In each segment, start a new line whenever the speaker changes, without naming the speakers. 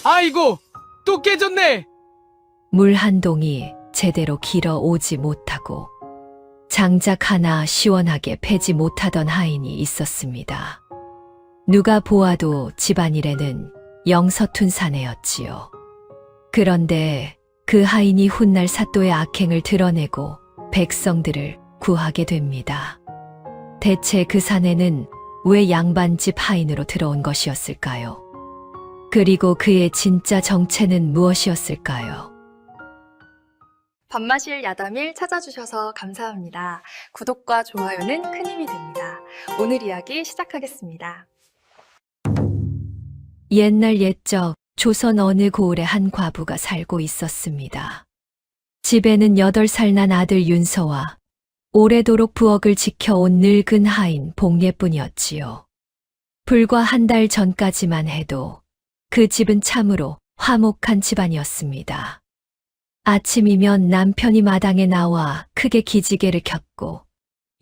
아이고, 또 깨졌네!
물 한 동이 제대로 길어 오지 못하고 장작 하나 시원하게 패지 못하던 하인이 있었습니다. 누가 보아도 집안일에는 영서툰 사내였지요. 그런데 그 하인이 훗날 사또의 악행을 드러내고 백성들을 구하게 됩니다. 대체 그 사내는 왜 양반집 하인으로 들어온 것이었을까요? 그리고 그의 진짜 정체는 무엇이었을까요?
밥마실 야담일 찾아주셔서 감사합니다. 구독과 좋아요는 큰 힘이 됩니다. 오늘 이야기 시작하겠습니다.
옛날 옛적 조선 어느 고을에 한 과부가 살고 있었습니다. 집에는 8살 난 아들 윤서와 오래도록 부엌을 지켜온 늙은 하인 복례뿐이었지요. 불과 한 달 전까지만 해도 그 집은 참으로 화목한 집안이었습니다. 아침이면 남편이 마당에 나와 크게 기지개를 켰고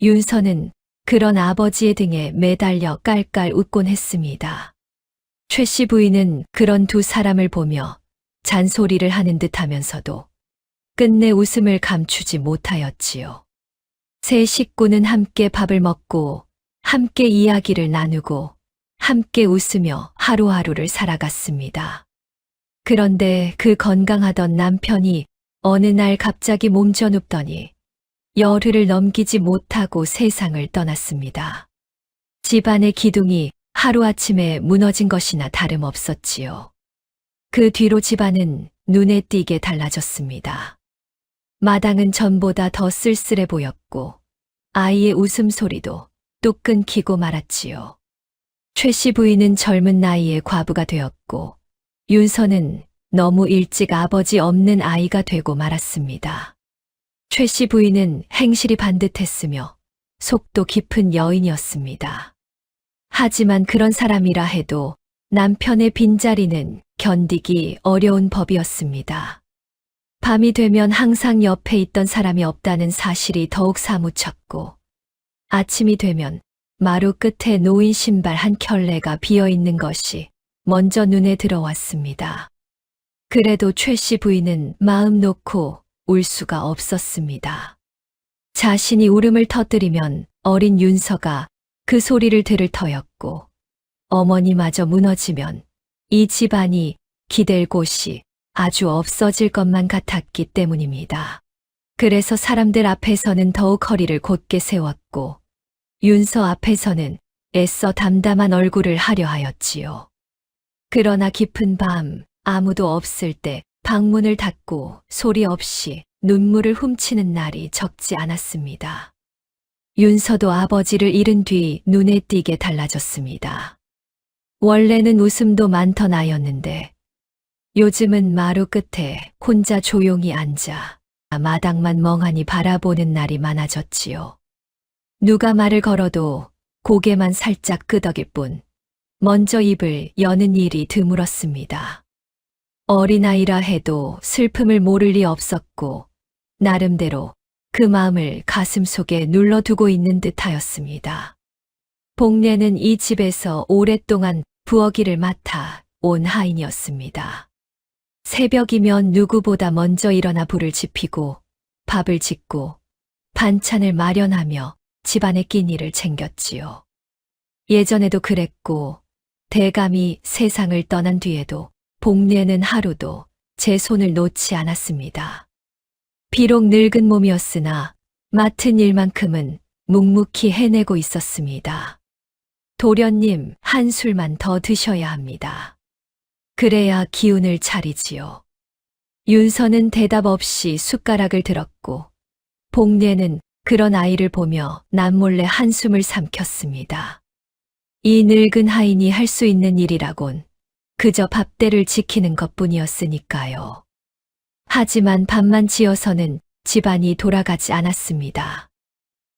윤서는 그런 아버지의 등에 매달려 깔깔 웃곤 했습니다. 최 씨 부인은 그런 두 사람을 보며 잔소리를 하는 듯 하면서도 끝내 웃음을 감추지 못하였지요. 세 식구는 함께 밥을 먹고 함께 이야기를 나누고 함께 웃으며 하루하루를 살아갔습니다. 그런데 그 건강하던 남편이 어느 날 갑자기 몸져 눕더니 열흘을 넘기지 못하고 세상을 떠났습니다. 집안의 기둥이 하루아침에 무너진 것이나 다름없었지요. 그 뒤로 집안은 눈에 띄게 달라졌습니다. 마당은 전보다 더 쓸쓸해 보였고 아이의 웃음소리도 뚝 끊기고 말았지요. 최 씨 부인은 젊은 나이에 과부가 되었고 윤서는 너무 일찍 아버지 없는 아이가 되고 말았습니다. 최 씨 부인은 행실이 반듯했으며 속도 깊은 여인이었습니다. 하지만 그런 사람이라 해도 남편의 빈자리는 견디기 어려운 법이었습니다. 밤이 되면 항상 옆에 있던 사람이 없다는 사실이 더욱 사무쳤고 아침이 되면 마루 끝에 놓인 신발 한 켤레가 비어있는 것이 먼저 눈에 들어왔습니다. 그래도 최 씨 부인은 마음 놓고 울 수가 없었습니다. 자신이 울음을 터뜨리면 어린 윤서가 그 소리를 들을 터였고 어머니마저 무너지면 이 집안이 기댈 곳이 아주 없어질 것만 같았기 때문입니다. 그래서 사람들 앞에서는 더욱 허리를 곧게 세웠고 윤서 앞에서는 애써 담담한 얼굴을 하려 하였지요. 그러나 깊은 밤 아무도 없을 때 방문을 닫고 소리 없이 눈물을 훔치는 날이 적지 않았습니다. 윤서도 아버지를 잃은 뒤 눈에 띄게 달라졌습니다. 원래는 웃음도 많던 아이였는데 요즘은 마루 끝에 혼자 조용히 앉아 마당만 멍하니 바라보는 날이 많아졌지요. 누가 말을 걸어도 고개만 살짝 끄덕일 뿐 먼저 입을 여는 일이 드물었습니다. 어린아이라 해도 슬픔을 모를 리 없었고 나름대로 그 마음을 가슴속에 눌러두고 있는 듯하였습니다. 복례는 이 집에서 오랫동안 부엌일을 맡아 온 하인이었습니다. 새벽이면 누구보다 먼저 일어나 불을 지피고 밥을 짓고 반찬을 마련하며 집안의 끼니를 챙겼지요. 예전에도 그랬고 대감이 세상을 떠난 뒤에도 복례는 하루도 제 손을 놓지 않았습니다. 비록 늙은 몸이었으나 맡은 일만큼은 묵묵히 해내고 있었습니다. 도련님, 한 술만 더 드셔야 합니다. 그래야 기운을 차리지요. 윤서는 대답 없이 숟가락을 들었고 복례는 그런 아이를 보며 남몰래 한숨을 삼켰습니다. 이 늙은 하인이 할 수 있는 일이라곤 그저 밥대를 지키는 것뿐이었으니까요. 하지만 밥만 지어서는 집안이 돌아가지 않았습니다.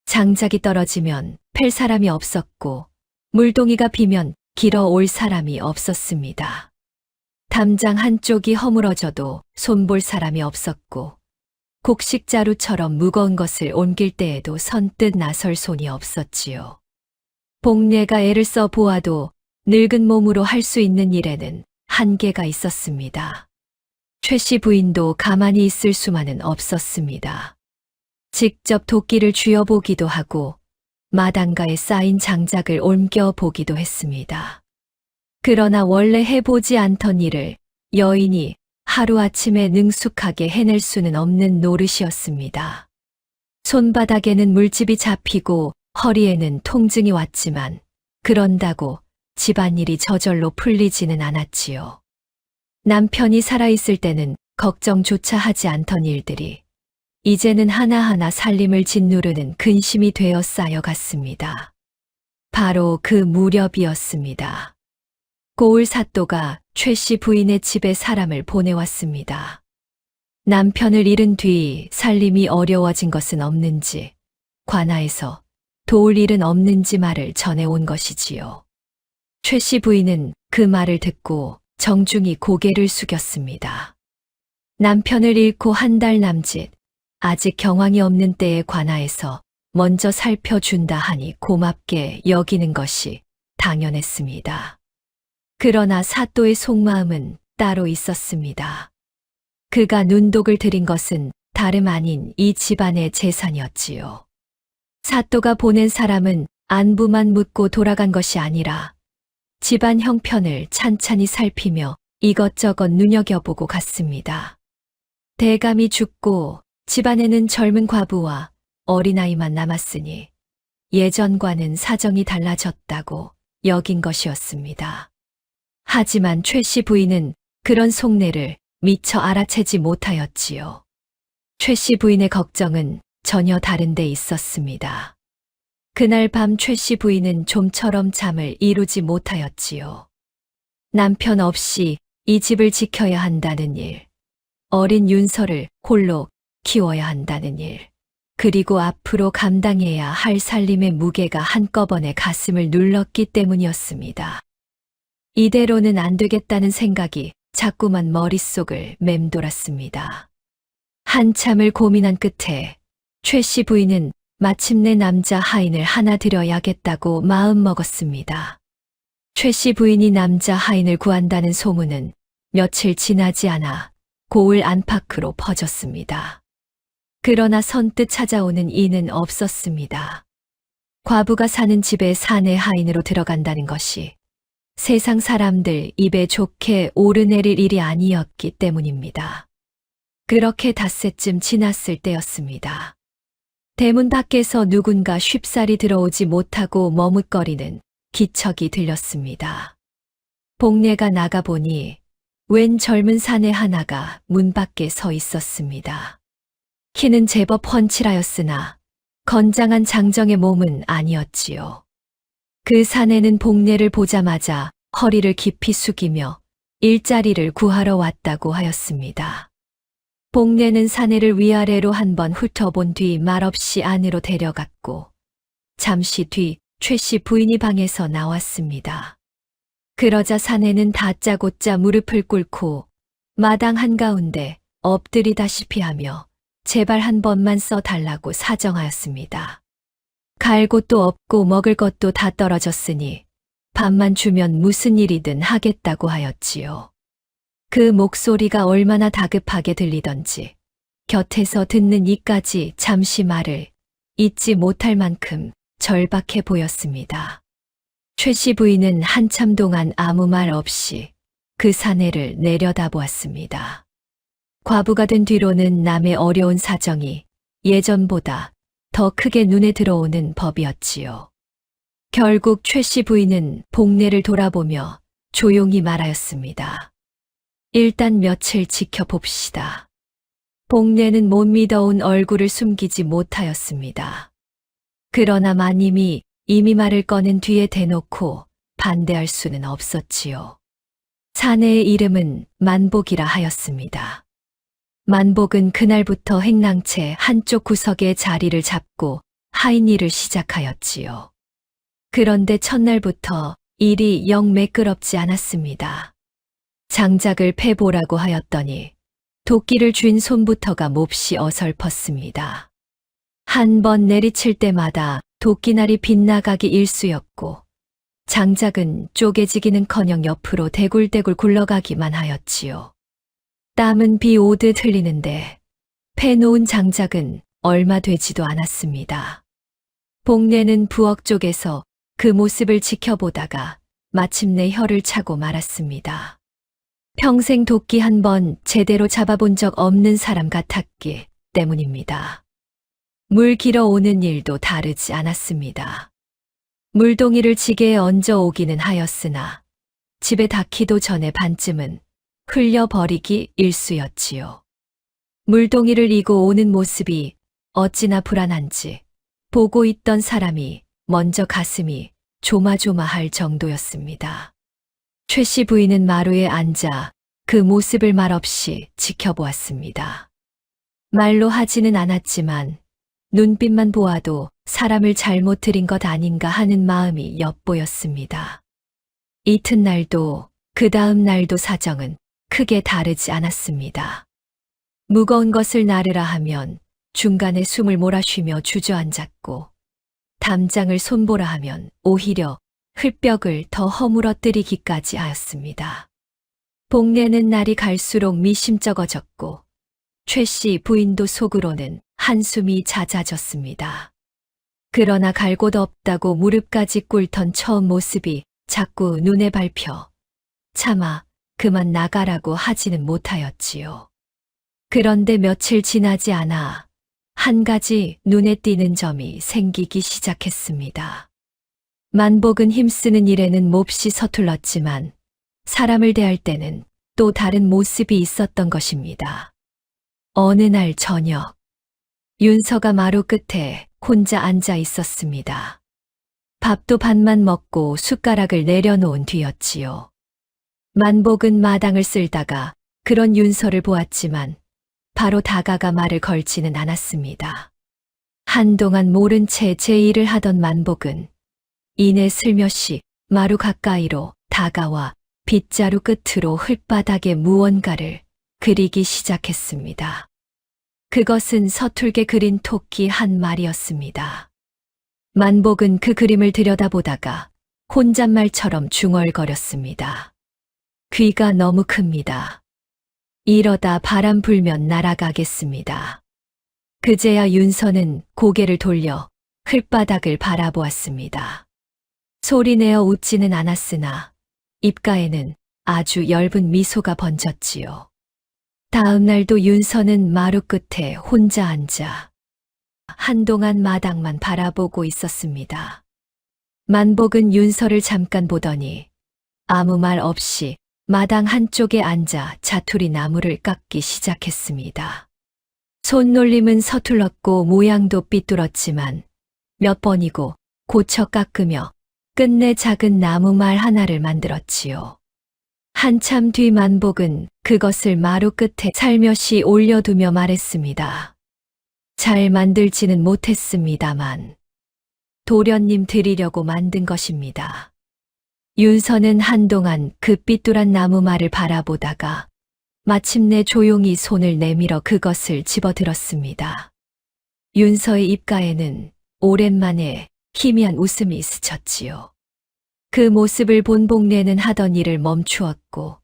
장작이 떨어지면 팰 사람이 없었고 물동이가 비면 길어 올 사람이 없었습니다. 담장 한쪽이 허물어져도 손볼 사람이 없었고 곡식자루처럼 무거운 것을 옮길 때에도 선뜻 나설 손이 없었지요. 복례가 애를 써 보아도 늙은 몸으로 할 수 있는 일에는 한계가 있었습니다. 최 씨 부인도 가만히 있을 수만은 없었습니다. 직접 도끼를 쥐어보기도 하고 마당가에 쌓인 장작을 옮겨보기도 했습니다. 그러나 원래 해보지 않던 일을 여인이 하루아침에 능숙하게 해낼 수는 없는 노릇이었습니다. 손바닥에는 물집이 잡히고 허리에는 통증이 왔지만 그런다고 집안일이 저절로 풀리지는 않았지요. 남편이 살아있을 때는 걱정조차 하지 않던 일들이 이제는 하나하나 살림을 짓누르는 근심이 되어 쌓여갔습니다. 바로 그 무렵이었습니다. 고을 사또가 최 씨 부인의 집에 사람을 보내왔습니다. 남편을 잃은 뒤 살림이 어려워진 것은 없는지, 관아에서 도울 일은 없는지 말을 전해온 것이지요. 최 씨 부인은 그 말을 듣고 정중히 고개를 숙였습니다. 남편을 잃고 한 달 남짓, 아직 경황이 없는 때의 관아에서 먼저 살펴준다 하니 고맙게 여기는 것이 당연했습니다. 그러나 사또의 속마음은 따로 있었습니다. 그가 눈독을 들인 것은 다름 아닌 이 집안의 재산이었지요. 사또가 보낸 사람은 안부만 묻고 돌아간 것이 아니라 집안 형편을 찬찬히 살피며 이것저것 눈여겨보고 갔습니다. 대감이 죽고 집안에는 젊은 과부와 어린아이만 남았으니 예전과는 사정이 달라졌다고 여긴 것이었습니다. 하지만 최 씨 부인은 그런 속내를 미처 알아채지 못하였지요. 최 씨 부인의 걱정은 전혀 다른 데 있었습니다. 그날 밤 최 씨 부인은 좀처럼 잠을 이루지 못하였지요. 남편 없이 이 집을 지켜야 한다는 일, 어린 윤서를 홀로 키워야 한다는 일, 그리고 앞으로 감당해야 할 살림의 무게가 한꺼번에 가슴을 눌렀기 때문이었습니다. 이대로는 안 되겠다는 생각이 자꾸만 머릿속을 맴돌았습니다. 한참을 고민한 끝에 최 씨 부인은 마침내 남자 하인을 하나 들여야겠다고 마음먹었습니다. 최 씨 부인이 남자 하인을 구한다는 소문은 며칠 지나지 않아 고을 안팎으로 퍼졌습니다. 그러나 선뜻 찾아오는 이는 없었습니다. 과부가 사는 집에 사내 하인으로 들어간다는 것이 세상 사람들 입에 좋게 오르내릴 일이 아니었기 때문입니다. 그렇게 닷새쯤 지났을 때였습니다. 대문 밖에서 누군가 쉽사리 들어오지 못하고 머뭇거리는 기척이 들렸습니다. 복례가 나가보니 웬 젊은 사내 하나가 문 밖에 서 있었습니다. 키는 제법 훤칠하였으나 건장한 장정의 몸은 아니었지요. 그 사내는 복례를 보자마자 허리를 깊이 숙이며 일자리를 구하러 왔다고 하였습니다. 복례는 사내를 위아래로 한번 훑어본 뒤 말없이 안으로 데려갔고 잠시 뒤 최 씨 부인이 방에서 나왔습니다. 그러자 사내는 다짜고짜 무릎을 꿇고 마당 한가운데 엎드리다시피 하며 제발 한 번만 써달라고 사정하였습니다. 갈 곳도 없고 먹을 것도 다 떨어졌으니 밥만 주면 무슨 일이든 하겠다고 하였지요. 그 목소리가 얼마나 다급하게 들리던지 곁에서 듣는 이까지 잠시 말을 잇지 못할 만큼 절박해 보였습니다. 최 씨 부인은 한참 동안 아무 말 없이 그 사내를 내려다보았습니다. 과부가 된 뒤로는 남의 어려운 사정이 예전보다 더 크게 눈에 들어오는 법이었지요. 결국 최 씨 부인은 복례를 돌아보며 조용히 말하였습니다. 일단 며칠 지켜봅시다. 복례는 못 믿어온 얼굴을 숨기지 못하였습니다. 그러나 마님이 이미 말을 꺼낸 뒤에 대놓고 반대할 수는 없었지요. 사내의 이름은 만복이라 하였습니다. 만복은 그날부터 행랑채 한쪽 구석에 자리를 잡고 하인 일을 시작하였지요. 그런데 첫날부터 일이 영 매끄럽지 않았습니다. 장작을 패보라고 하였더니 도끼를 쥔 손부터가 몹시 어설펐습니다. 한 번 내리칠 때마다 도끼날이 빗나가기 일쑤였고 장작은 쪼개지기는커녕 옆으로 대굴대굴 굴러가기만 하였지요. 땀은 비 오듯 흘리는데 패놓은 장작은 얼마 되지도 않았습니다. 복례는 부엌 쪽에서 그 모습을 지켜보다가 마침내 혀를 차고 말았습니다. 평생 도끼 한 번 제대로 잡아본 적 없는 사람 같았기 때문입니다. 물 길어 오는 일도 다르지 않았습니다. 물동이를 지게에 얹어 오기는 하였으나 집에 닿기도 전에 반쯤은 흘려버리기 일쑤였지요. 물동이를 이고 오는 모습이 어찌나 불안한지 보고 있던 사람이 먼저 가슴이 조마조마할 정도였습니다. 최 씨 부인은 마루에 앉아 그 모습을 말없이 지켜보았습니다. 말로 하지는 않았지만 눈빛만 보아도 사람을 잘못 들인 것 아닌가 하는 마음이 엿보였습니다. 이튿날도 그 다음 날도 사정은 크게 다르지 않았습니다. 무거운 것을 나르라 하면 중간에 숨을 몰아쉬며 주저앉았고 담장을 손보라 하면 오히려 흙벽을 더 허물어뜨리기까지 하였습니다. 복례는 날이 갈수록 미심쩍어졌고 최 씨 부인도 속으로는 한숨이 잦아졌습니다. 그러나 갈 곳 없다고 무릎까지 꿇던 처음 모습이 자꾸 눈에 밟혀 차마 그만 나가라고 하지는 못하였지요. 그런데 며칠 지나지 않아 한 가지 눈에 띄는 점이 생기기 시작했습니다. 만복은 힘쓰는 일에는 몹시 서툴렀지만 사람을 대할 때는 또 다른 모습이 있었던 것입니다. 어느 날 저녁, 윤서가 마루 끝에 혼자 앉아 있었습니다. 밥도 반만 먹고 숟가락을 내려놓은 뒤였지요. 만복은 마당을 쓸다가 그런 윤서를 보았지만 바로 다가가 말을 걸지는 않았습니다. 한동안 모른 채 제 일을 하던 만복은 이내 슬며시 마루 가까이로 다가와 빗자루 끝으로 흙바닥에 무언가를 그리기 시작했습니다. 그것은 서툴게 그린 토끼 한 마리였습니다. 만복은 그 그림을 들여다보다가 혼잣말처럼 중얼거렸습니다. 귀가 너무 큽니다. 이러다 바람 불면 날아가겠습니다. 그제야 윤서는 고개를 돌려 흙바닥을 바라보았습니다. 소리내어 웃지는 않았으나 입가에는 아주 엷은 미소가 번졌지요. 다음 날도 윤서는 마루 끝에 혼자 앉아 한동안 마당만 바라보고 있었습니다. 만복은 윤서를 잠깐 보더니 아무 말 없이 마당 한쪽에 앉아 자투리 나무를 깎기 시작했습니다. 손놀림은 서툴렀고 모양도 삐뚤었지만 몇 번이고 고쳐 깎으며 끝내 작은 나무말 하나를 만들었지요. 한참 뒤 만복은 그것을 마루 끝에 살며시 올려두며 말했습니다. 잘 만들지는 못했습니다만 도련님 드리려고 만든 것입니다. 윤서는 한동안 그 삐뚤한 나무말을 바라보다가 마침내 조용히 손을 내밀어 그것을 집어들었습니다. 윤서의 입가에는 오랜만에 희미한 웃음이 스쳤지요. 그 모습을 본 복례는 하던 일을 멈추었고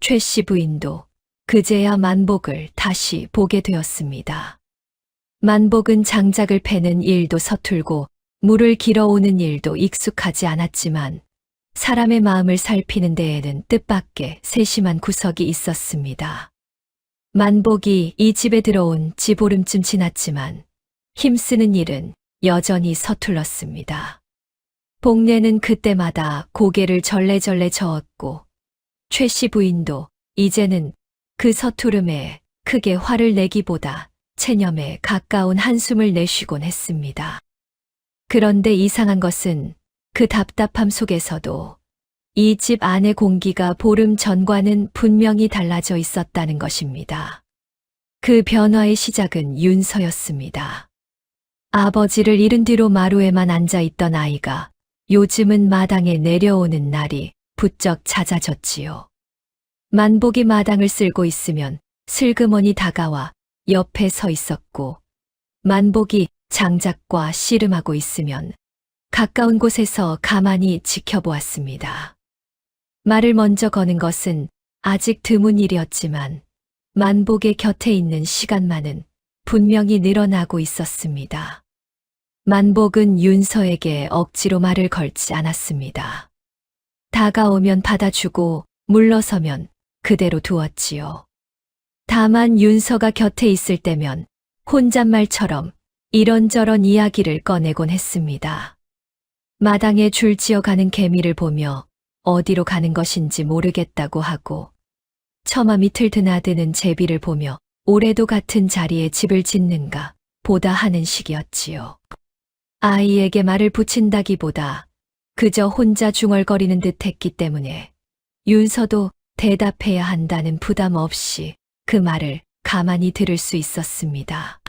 최 씨 부인도 그제야 만복을 다시 보게 되었습니다. 만복은 장작을 패는 일도 서툴고 물을 길어오는 일도 익숙하지 않았지만 사람의 마음을 살피는 데에는 뜻밖의 세심한 구석이 있었습니다. 만복이 이 집에 들어온 지 보름쯤 지났지만 힘쓰는 일은 여전히 서툴렀습니다. 복례는 그때마다 고개를 절레절레 저었고 최 씨 부인도 이제는 그 서투름에 크게 화를 내기보다 체념에 가까운 한숨을 내쉬곤 했습니다. 그런데 이상한 것은 그 답답함 속에서도 이 집 안의 공기가 보름 전과는 분명히 달라져 있었다는 것입니다. 그 변화의 시작은 윤서였습니다. 아버지를 잃은 뒤로 마루에만 앉아 있던 아이가 요즘은 마당에 내려오는 날이 부쩍 잦아졌지요. 만복이 마당을 쓸고 있으면 슬그머니 다가와 옆에 서 있었고 만복이 장작과 씨름하고 있으면 가까운 곳에서 가만히 지켜보았습니다. 말을 먼저 거는 것은 아직 드문 일이었지만 만복의 곁에 있는 시간만은 분명히 늘어나고 있었습니다. 만복은 윤서에게 억지로 말을 걸지 않았습니다. 다가오면 받아주고 물러서면 그대로 두었지요. 다만 윤서가 곁에 있을 때면 혼잣말처럼 이런저런 이야기를 꺼내곤 했습니다. 마당에 줄지어 가는 개미를 보며 어디로 가는 것인지 모르겠다고 하고, 처마 밑을 드나드는 제비를 보며 올해도 같은 자리에 집을 짓는가 보다 하는 식이었지요. 아이에게 말을 붙인다기보다 그저 혼자 중얼거리는 듯 했기 때문에 윤서도 대답해야 한다는 부담 없이 그 말을 가만히 들을 수 있었습니다.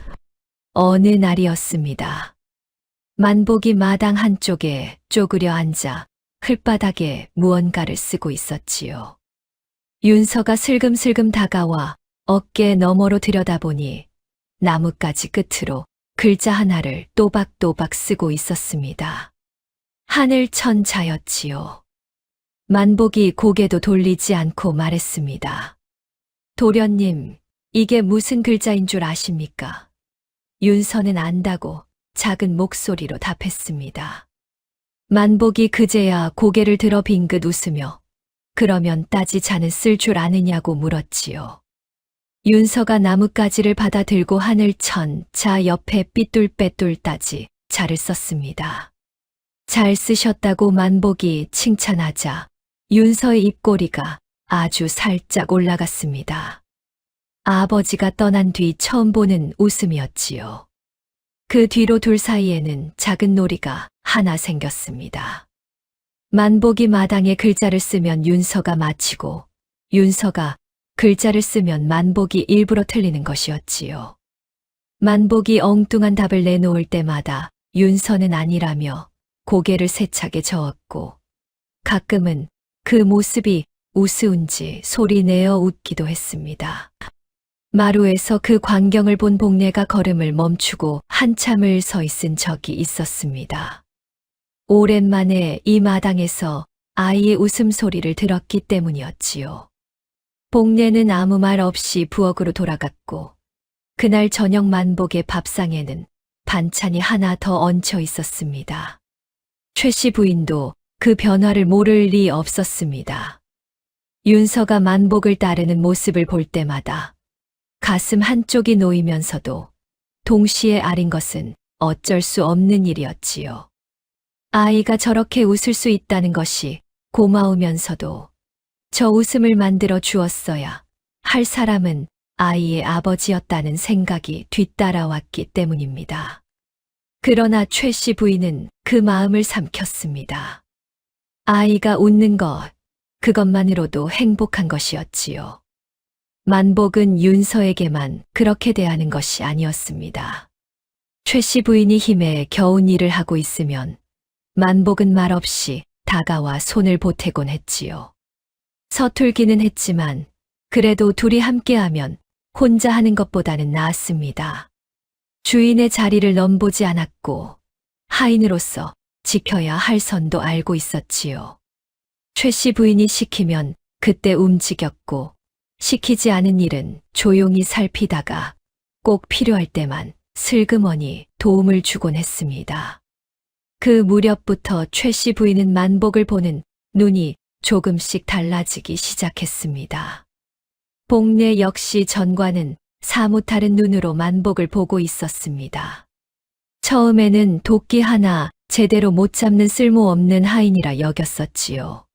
어느 날이었습니다. 만복이 마당 한쪽에 쪼그려 앉아 흙바닥에 무언가를 쓰고 있었지요. 윤서가 슬금슬금 다가와 어깨 너머로 들여다보니 나뭇가지 끝으로 글자 하나를 또박또박 쓰고 있었습니다. 하늘천자였지요. 만복이 고개도 돌리지 않고 말했습니다. 도련님, 이게 무슨 글자인 줄 아십니까? 윤서는 안다고 작은 목소리로 답했습니다. 만복이 그제야 고개를 들어 빙긋 웃으며 그러면 따지자는 쓸 줄 아느냐고 물었지요. 윤서가 나뭇가지를 받아 들고 하늘천 자 옆에 삐뚤빼뚤 따지 자를 썼습니다. 잘 쓰셨다고 만복이 칭찬하자 윤서의 입꼬리가 아주 살짝 올라갔습니다. 아버지가 떠난 뒤 처음 보는 웃음이었지요. 그 뒤로 둘 사이에는 작은 놀이가 하나 생겼습니다. 만복이 마당에 글자를 쓰면 윤서가 맞히고, 윤서가 글자를 쓰면 만복이 일부러 틀리는 것이었지요. 만복이 엉뚱한 답을 내놓을 때마다 윤서는 아니라며 고개를 세차게 저었고, 가끔은 그 모습이 우스운지 소리내어 웃기도 했습니다. 마루에서 그 광경을 본 복례가 걸음을 멈추고 한참을 서 있은 적이 있었습니다. 오랜만에 이 마당에서 아이의 웃음소리를 들었기 때문이었지요. 복례는 아무 말 없이 부엌으로 돌아갔고, 그날 저녁 만복의 밥상에는 반찬이 하나 더 얹혀 있었습니다. 최 씨 부인도 그 변화를 모를 리 없었습니다. 윤서가 만복을 따르는 모습을 볼 때마다 가슴 한쪽이 놓이면서도 동시에 아린 것은 어쩔 수 없는 일이었지요. 아이가 저렇게 웃을 수 있다는 것이 고마우면서도 저 웃음을 만들어 주었어야 할 사람은 아이의 아버지였다는 생각이 뒤따라왔기 때문입니다. 그러나 최 씨 부인은 그 마음을 삼켰습니다. 아이가 웃는 것, 그것만으로도 행복한 것이었지요. 만복은 윤서에게만 그렇게 대하는 것이 아니었습니다. 최 씨 부인이 힘에 겨운 일을 하고 있으면 만복은 말없이 다가와 손을 보태곤 했지요. 서툴기는 했지만 그래도 둘이 함께하면 혼자 하는 것보다는 나았습니다. 주인의 자리를 넘보지 않았고 하인으로서 지켜야 할 선도 알고 있었지요. 최 씨 부인이 시키면 그때 움직였고, 시키지 않은 일은 조용히 살피다가 꼭 필요할 때만 슬그머니 도움을 주곤 했습니다. 그 무렵부터 최 씨 부인은 만복을 보는 눈이 조금씩 달라지기 시작했습니다. 복례 역시 전과는 사뭇 다른 눈으로 만복을 보고 있었습니다. 처음에는 도끼 하나 제대로 못 잡는 쓸모없는 하인이라 여겼었지요.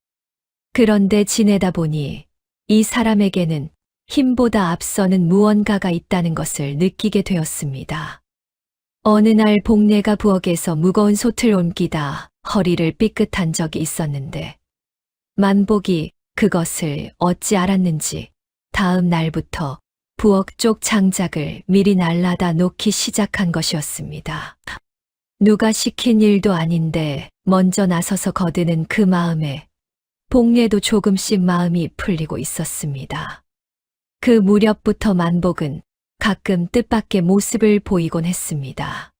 그런데 지내다 보니 이 사람에게는 힘보다 앞서는 무언가가 있다는 것을 느끼게 되었습니다. 어느 날 복례가 부엌에서 무거운 솥을 옮기다 허리를 삐끗한 적이 있었는데, 만복이 그것을 어찌 알았는지 다음 날부터 부엌 쪽 장작을 미리 날라다 놓기 시작한 것이었습니다. 누가 시킨 일도 아닌데 먼저 나서서 거드는 그 마음에 복례도 조금씩 마음이 풀리고 있었습니다. 그 무렵부터 만복은 가끔 뜻밖의 모습을 보이곤 했습니다.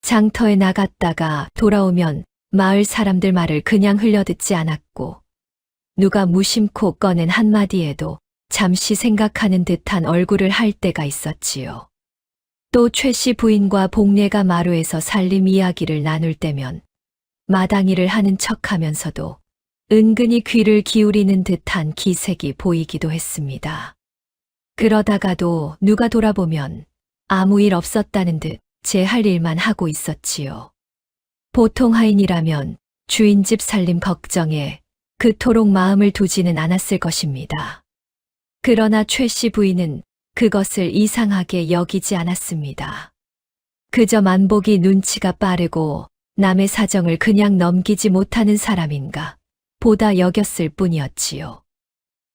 장터에 나갔다가 돌아오면 마을 사람들 말을 그냥 흘려듣지 않았고 누가 무심코 꺼낸 한마디에도 잠시 생각하는 듯한 얼굴을 할 때가 있었지요. 또 최 씨 부인과 복례가 마루에서 살림 이야기를 나눌 때면 마당일을 하는 척하면서도 은근히 귀를 기울이는 듯한 기색이 보이기도 했습니다. 그러다가도 누가 돌아보면 아무 일 없었다는 듯 제 할 일만 하고 있었지요. 보통 하인이라면 주인집 살림 걱정에 그토록 마음을 두지는 않았을 것입니다. 그러나 최 씨 부인은 그것을 이상하게 여기지 않았습니다. 그저 만복이 눈치가 빠르고 남의 사정을 그냥 넘기지 못하는 사람인가 보다 여겼을 뿐이었지요.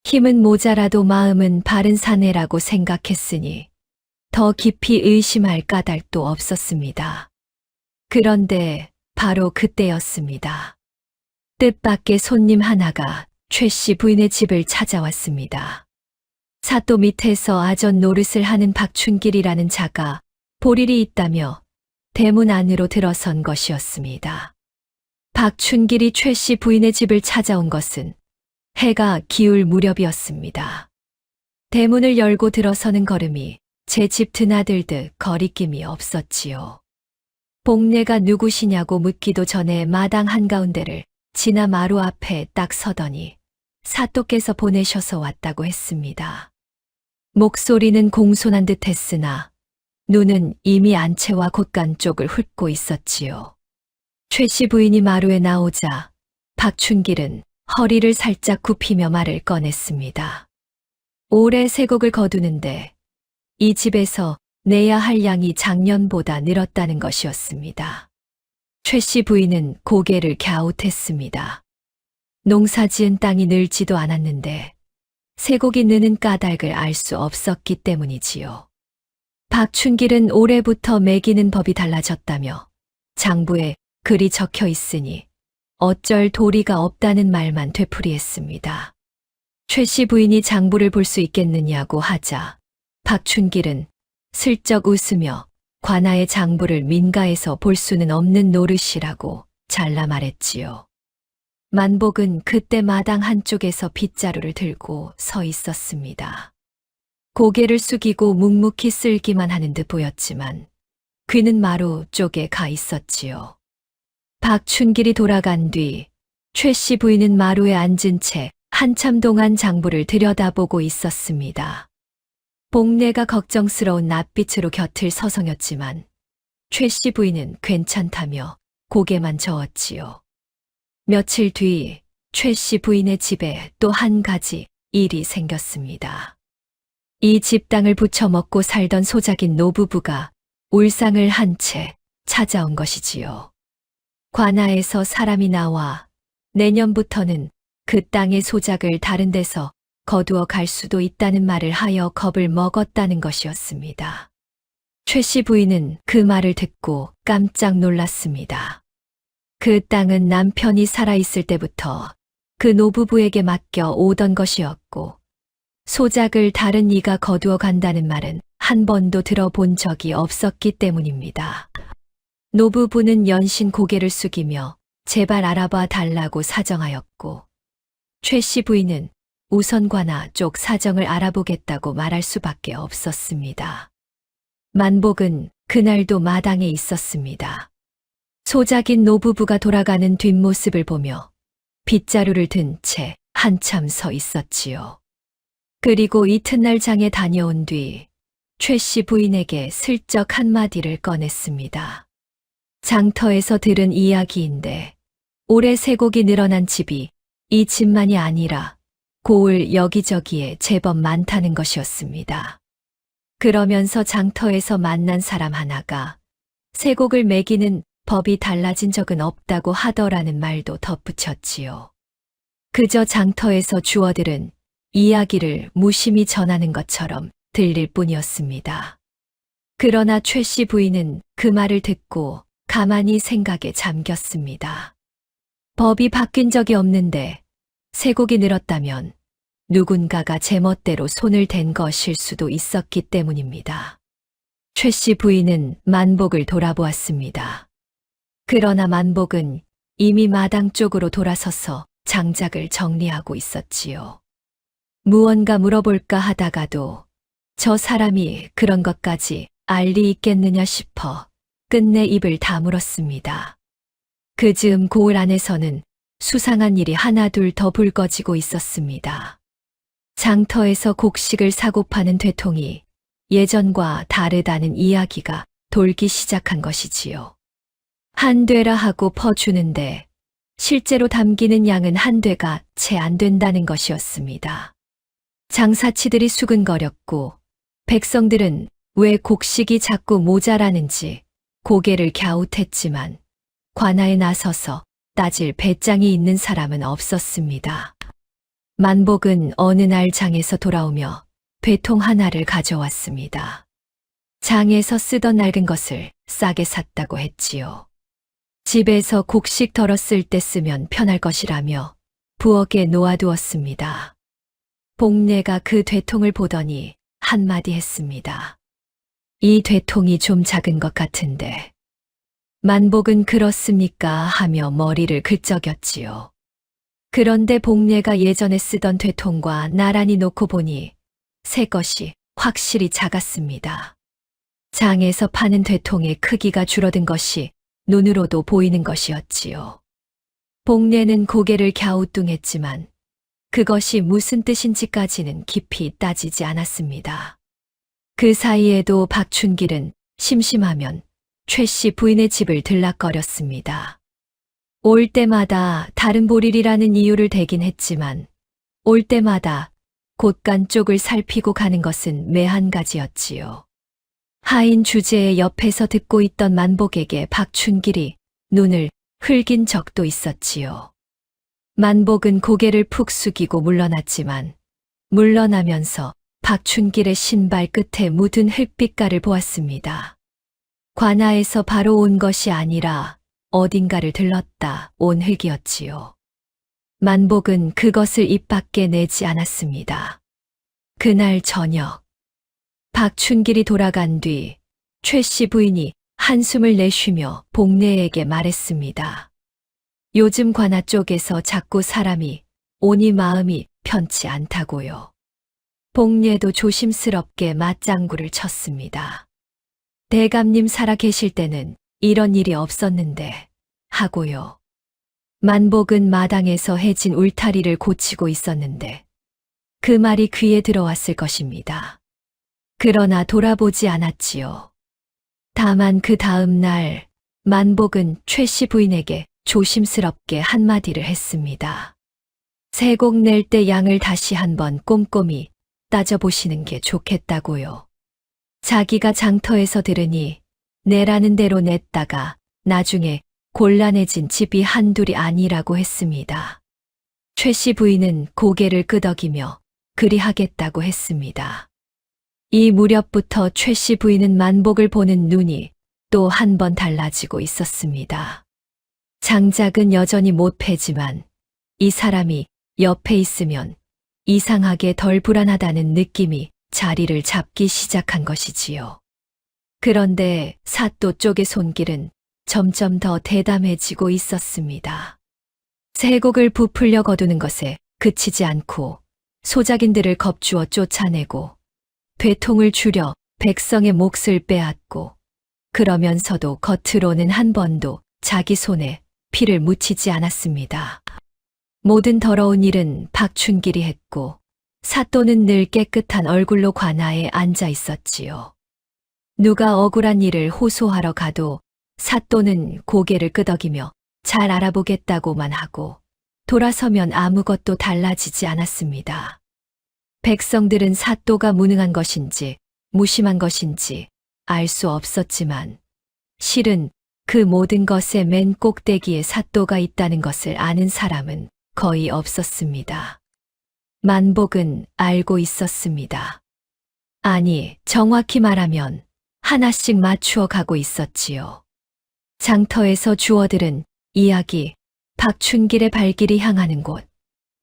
힘은 모자라도 마음은 바른 사내라고 생각했으니 더 깊이 의심할 까닭도 없었습니다. 그런데 바로 그때였습니다. 뜻밖의 손님 하나가 최 씨 부인의 집을 찾아왔습니다. 사또 밑에서 아전 노릇을 하는 박춘길이라는 자가 볼일이 있다며 대문 안으로 들어선 것이었습니다. 박춘길이 최 씨 부인의 집을 찾아온 것은 해가 기울 무렵이었습니다. 대문을 열고 들어서는 걸음이 제 집 드나들듯 거리낌이 없었지요. 복례가 누구시냐고 묻기도 전에 마당 한가운데를 지나 마루 앞에 딱 서더니 사또께서 보내셔서 왔다고 했습니다. 목소리는 공손한 듯 했으나 눈은 이미 안채와 곳간 쪽을 훑고 있었지요. 최 씨 부인이 마루에 나오자 박춘길은 허리를 살짝 굽히며 말을 꺼냈습니다. 올해 세곡을 거두는데 이 집에서 내야 할 양이 작년보다 늘었다는 것이었습니다. 최 씨 부인은 고개를 갸웃했습니다. 농사지은 땅이 늘지도 않았는데 세곡이 느는 까닭을 알 수 없었기 때문이지요. 박춘길은 올해부터 매기는 법이 달라졌다며 장부에 글이 적혀 있으니 어쩔 도리가 없다는 말만 되풀이했습니다. 최 씨 부인이 장부를 볼 수 있겠느냐고 하자 박춘길은 슬쩍 웃으며 관아의 장부를 민가에서 볼 수는 없는 노릇이라고 잘라 말했지요. 만복은 그때 마당 한쪽에서 빗자루를 들고 서 있었습니다. 고개를 숙이고 묵묵히 쓸기만 하는 듯 보였지만 귀는 마루 쪽에 가 있었지요. 박춘길이 돌아간 뒤 최 씨 부인은 마루에 앉은 채 한참 동안 장부를 들여다보고 있었습니다. 복례가 걱정스러운 낯빛으로 곁을 서성였지만 최 씨 부인은 괜찮다며 고개만 저었지요. 며칠 뒤 최 씨 부인의 집에 또 한 가지 일이 생겼습니다. 이 집 땅을 부쳐먹고 살던 소작인 노부부가 울상을 한 채 찾아온 것이지요. 관아에서 사람이 나와 내년부터는 그 땅의 소작을 다른 데서 거두어 갈 수도 있다는 말을 하여 겁을 먹었다는 것이었습니다. 최 씨 부인은 그 말을 듣고 깜짝 놀랐습니다. 그 땅은 남편이 살아있을 때부터 그 노부부에게 맡겨 오던 것이었고 소작을 다른 이가 거두어 간다는 말은 한 번도 들어본 적이 없었기 때문입니다. 노부부는 연신 고개를 숙이며 제발 알아봐 달라고 사정하였고 최 씨 부인은 우선 관아 쪽 사정을 알아보겠다고 말할 수밖에 없었습니다. 만복은 그날도 마당에 있었습니다. 소작인 노부부가 돌아가는 뒷모습을 보며 빗자루를 든 채 한참 서 있었지요. 그리고 이튿날 장에 다녀온 뒤 최 씨 부인에게 슬쩍 한마디를 꺼냈습니다. 장터에서 들은 이야기인데 올해 세곡이 늘어난 집이 이 집만이 아니라 고을 여기저기에 제법 많다는 것이었습니다. 그러면서 장터에서 만난 사람 하나가 세곡을 매기는 법이 달라진 적은 없다고 하더라는 말도 덧붙였지요. 그저 장터에서 주어들은 이야기를 무심히 전하는 것처럼 들릴 뿐이었습니다. 그러나 최 씨 부인은 그 말을 듣고 가만히 생각에 잠겼습니다. 법이 바뀐 적이 없는데 세곡이 늘었다면 누군가가 제멋대로 손을 댄 것일 수도 있었기 때문입니다. 최 씨 부인은 만복을 돌아보았습니다. 그러나 만복은 이미 마당 쪽으로 돌아서서 장작을 정리하고 있었지요. 무언가 물어볼까 하다가도 저 사람이 그런 것까지 알 리 있겠느냐 싶어 끝내 입을 다물었습니다. 그 즈음 고을 안에서는 수상한 일이 하나둘 더 불거지고 있었습니다. 장터에서 곡식을 사고 파는 되통이 예전과 다르다는 이야기가 돌기 시작한 것이지요. 한 되라 하고 퍼주는데 실제로 담기는 양은 한 되가 채 안 된다는 것이었습니다. 장사치들이 수근거렸고 백성들은 왜 곡식이 자꾸 모자라는지 고개를 갸웃했지만 관아에 나서서 따질 배짱이 있는 사람은 없었습니다. 만복은 어느 날 장에서 돌아오며 되통 하나를 가져왔습니다. 장에서 쓰던 낡은 것을 싸게 샀다고 했지요. 집에서 곡식 덜었을 때 쓰면 편할 것이라며 부엌에 놓아두었습니다. 복례가 그 되통을 보더니 한마디 했습니다. 이 되통이 좀 작은 것 같은데. 만복은 그렇습니까 하며 머리를 긁적였지요. 그런데 복례가 예전에 쓰던 되통과 나란히 놓고 보니 새 것이 확실히 작았습니다. 장에서 파는 되통의 크기가 줄어든 것이 눈으로도 보이는 것이었지요. 복례는 고개를 갸우뚱했지만 그것이 무슨 뜻인지까지는 깊이 따지지 않았습니다. 그 사이에도 박춘길은 심심하면 최 씨 부인의 집을 들락거렸습니다. 올 때마다 다른 보릴이라는 이유를 대긴 했지만 올 때마다 곳간 쪽을 살피고 가는 것은 매 한 가지였지요. 하인 주제에 옆에서 듣고 있던 만복에게 박춘길이 눈을 흘긴 적도 있었지요. 만복은 고개를 푹 숙이고 물러났지만 물러나면서 박춘길의 신발 끝에 묻은 흙빛깔을 보았습니다. 관아에서 바로 온 것이 아니라 어딘가를 들렀다 온 흙이었지요. 만복은 그것을 입 밖에 내지 않았습니다. 그날 저녁 박춘길이 돌아간 뒤 최 씨 부인이 한숨을 내쉬며 복례에게 말했습니다. 요즘 관아 쪽에서 자꾸 사람이 오니 마음이 편치 않다고요. 복례도 조심스럽게 맞장구를 쳤습니다. 대감님 살아 계실 때는 이런 일이 없었는데 하고요. 만복은 마당에서 해진 울타리를 고치고 있었는데 그 말이 귀에 들어왔을 것입니다. 그러나 돌아보지 않았지요. 다만 그 다음 날 만복은 최 씨 부인에게 조심스럽게 한마디를 했습니다. 세곡 낼 때 양을 다시 한번 꼼꼼히 따져보시는 게 좋겠다고요. 자기가 장터에서 들으니 내라는 대로 냈다가 나중에 곤란해진 집이 한둘이 아니라고 했습니다. 최 씨 부인은 고개를 끄덕이며 그리하겠다고 했습니다. 이 무렵부터 최 씨 부인은 만복을 보는 눈이 또 한 번 달라지고 있었습니다. 장작은 여전히 못 패지만 이 사람이 옆에 있으면 이상하게 덜 불안하다는 느낌이 자리를 잡기 시작한 것이지요. 그런데 사또 쪽의 손길은 점점 더 대담해지고 있었습니다. 세곡을 부풀려 거두는 것에 그치지 않고 소작인들을 겁주어 쫓아내고 되통을 줄여 백성의 몫을 빼앗고 그러면서도 겉으로는 한 번도 자기 손에 피를 묻히지 않았습니다. 모든 더러운 일은 박춘길이 했고 사또는 늘 깨끗한 얼굴로 관아에 앉아 있었지요. 누가 억울한 일을 호소하러 가도 사또는 고개를 끄덕이며 잘 알아보겠다고만 하고 돌아서면 아무것도 달라지지 않았습니다. 백성들은 사또가 무능한 것인지 무심한 것인지 알 수 없었지만 실은 그 모든 것의 맨 꼭대기에 사또가 있다는 것을 아는 사람은 거의 없었습니다. 만복은 알고 있었습니다. 아니, 정확히 말하면 하나씩 맞추어 가고 있었지요. 장터에서 주어들은 이야기, 박춘길의 발길이 향하는 곳,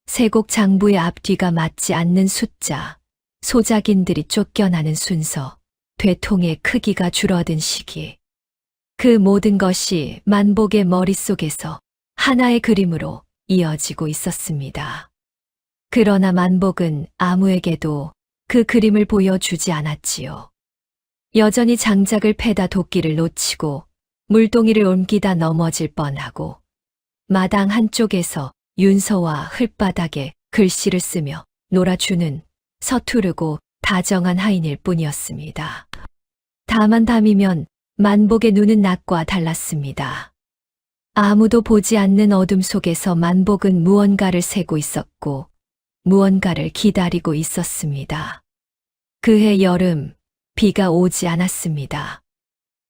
세곡 장부의 앞뒤가 맞지 않는 숫자, 소작인들이 쫓겨나는 순서, 되통의 크기가 줄어든 시기. 그 모든 것이 만복의 머릿속에서 하나의 그림으로 이어지고 있었습니다. 그러나 만복은 아무에게도 그 그림을 보여주지 않았지요. 여전히 장작을 패다 도끼를 놓치고 물동이를 옮기다 넘어질 뻔하고 마당 한쪽에서 윤서와 흙바닥에 글씨를 쓰며 놀아주는 서투르고 다정한 하인일 뿐이었습니다. 다만 밤이면 만복의 눈은 낮과 달랐습니다. 아무도 보지 않는 어둠 속에서 만복은 무언가를 세고 있었고 무언가를 기다리고 있었습니다. 그해 여름, 비가 오지 않았습니다.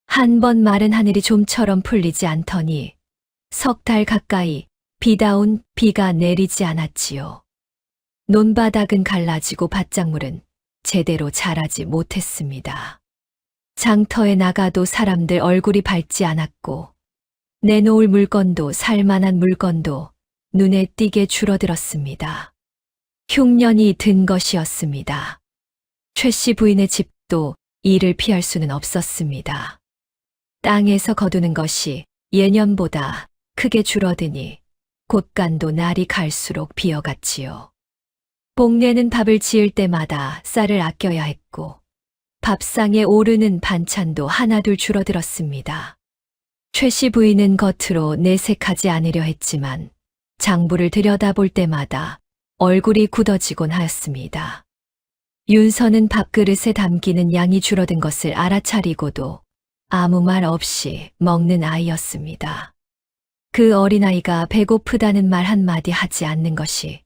한 번 마른 하늘이 좀처럼 풀리지 않더니 석 달 가까이 비다운 비가 내리지 않았지요. 논바닥은 갈라지고 밭작물은 제대로 자라지 못했습니다. 장터에 나가도 사람들 얼굴이 밝지 않았고 내놓을 물건도 살만한 물건도 눈에 띄게 줄어들었습니다. 흉년이 든 것이었습니다. 최 씨 부인의 집도 이를 피할 수는 없었습니다. 땅에서 거두는 것이 예년보다 크게 줄어드니 곳간도 날이 갈수록 비어갔지요. 복내는 밥을 지을 때마다 쌀을 아껴야 했고 밥상에 오르는 반찬도 하나둘 줄어들었습니다. 최 씨 부인은 겉으로 내색하지 않으려 했지만 장부를 들여다볼 때마다 얼굴이 굳어지곤 하였습니다. 윤서는 밥그릇에 담기는 양이 줄어든 것을 알아차리고도 아무 말 없이 먹는 아이였습니다. 그 어린아이가 배고프다는 말 한마디 하지 않는 것이